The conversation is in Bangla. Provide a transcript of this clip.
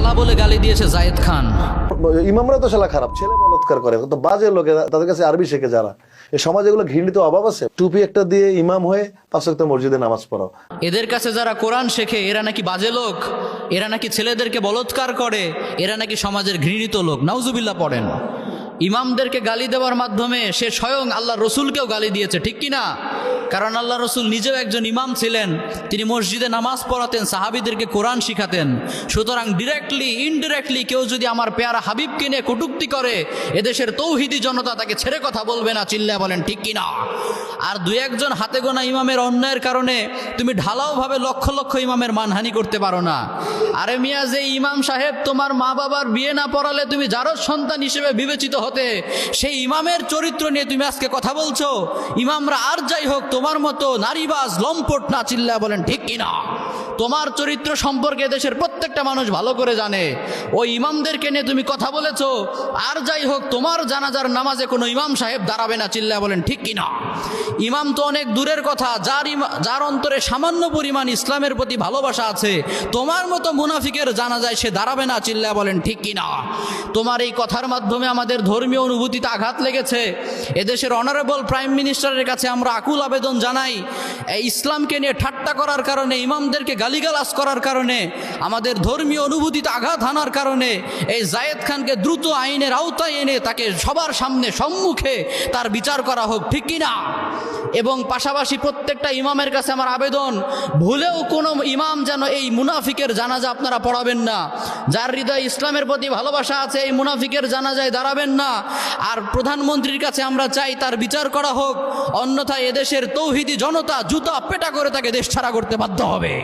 শালা বলে গালি দিয়েছে জায়েদ খান। ইমামরা তো শালা খারাপ, ছেলে বলৎকার করে, তো বাজে লোকে, তাদের কাছে আরবি শেখে যারা। এই সমাজে এগুলো ঘৃণিত অভাব আছে। টুপি একটা দিয়ে ইমাম হয়ে 5 ওয়াক্ত মসজিদে নামাজ পড়াও। এদের কাছে যারা কোরআন শেখে এরা নাকি বাজে লোক, এরা নাকি ছেলেদেরকে বলৎকার করে, এরা নাকি সমাজের ঘৃণিত লোক। নাউজুবিল্লাহ পড়েন। ইমামদেরকে গালি দেওয়ার মাধ্যমে সে স্বয়ং আল্লাহ রসুলকেও গালি দিয়েছে, ঠিক কিনা? কারণ আল্লাহ রসুল নিজেও একজন ইমাম ছিলেন, তিনি মসজিদে নামাজ পড়াতেন, সাহাবীদেরকে কোরআন শিখাতেন। সুতরাং ডিরেক্টলি ইনডিরেক্টলি কেউ যদি আমার পেয়ারা হাবিবকে নিয়ে কটূক্তি করে, এদেশের তৌহিদি জনতা তাকে ছেড়ে কথা বলবে না। চিল্লা বলেন ঠিক কিনা? আর দুই একজন হাতে গোনা ইমামের অন্যায়ের কারণে তুমি ঢালাওভাবে লক্ষ লক্ষ ইমামের মানহানি করতে পারো না। আরে মিয়া, যে ইমাম সাহেব তোমার মা বাবার বিয়ে না পড়ালে তুমি জারজ সন্তান হিসেবে বিবেচিত হতে, সেই ইমামের চরিত্র নিয়ে তুমি আজকে কথা বলছো। ইমামরা আর যাই হোক তোমার মতো নারীবাজ লম্পট না। চিল্লা বলেন ঠিক কিনা? তোমার চরিত্র সম্পর্কে দেশের প্রত্যেকটা মানুষ ভালো করে জানে। ওই ইমামদেরকে নিয়ে তুমি কথা বলেছো, আর যাই হোক তোমার জানাজার নামাজে কোনো ইমাম সাহেব দাঁড়াবে না। চিল্লা বলেন ঠিক কিনা? ইমাম তো অনেক দূরের কথা, যার অন্তরে সামান্য পরিমাণ ইসলামের প্রতি ভালোবাসা আছে, তোমার মতো মুনাফিকের জানাজায় সে দাঁড়াবে না। চিল্লা বলেন ঠিক কিনা? তোমার এই কথার মাধ্যমে আমাদের ধর্মীয় অনুভূতিতে আঘাত লেগেছে। এদেশের অনারেবল প্রাইম মিনিস্টারের কাছে আমরা আকুল আবেদন জানাই, এই ইসলামকে নিয়ে ঠাট্টা করার কারণে, ইমামদেরকে গালিগালাজ করার কারণে, আমাদের ধর্মীয় অনুভূতিতে আঘাত হানার কারণে এই জায়েদ খানকে দ্রুত আইনের আওতায় এনে তাকে সবার সামনে সম্মুখে তার বিচার করা হোক, ঠিক কিনা? এবং পাশাপাশি প্রত্যেকটা ইমামের কাছে আমার আবেদন, ভুলেও কোনো ইমাম যেন এই মুনাফিকের জানাজা আপনারা পড়াবেন না। যার হৃদয়ে ইসলামের প্রতি ভালোবাসা আছে, এই মুনাফিকের জানাজায় দাঁড়াবেন না। আর প্রধানমন্ত্রীর কাছে আমরা চাই তার বিচার করা হোক, অন্যথায় এদেশের তৌহিদি জনতা জুতা পেটা করে তাকে দেশ ছাড়া করতে বাধ্য হবে।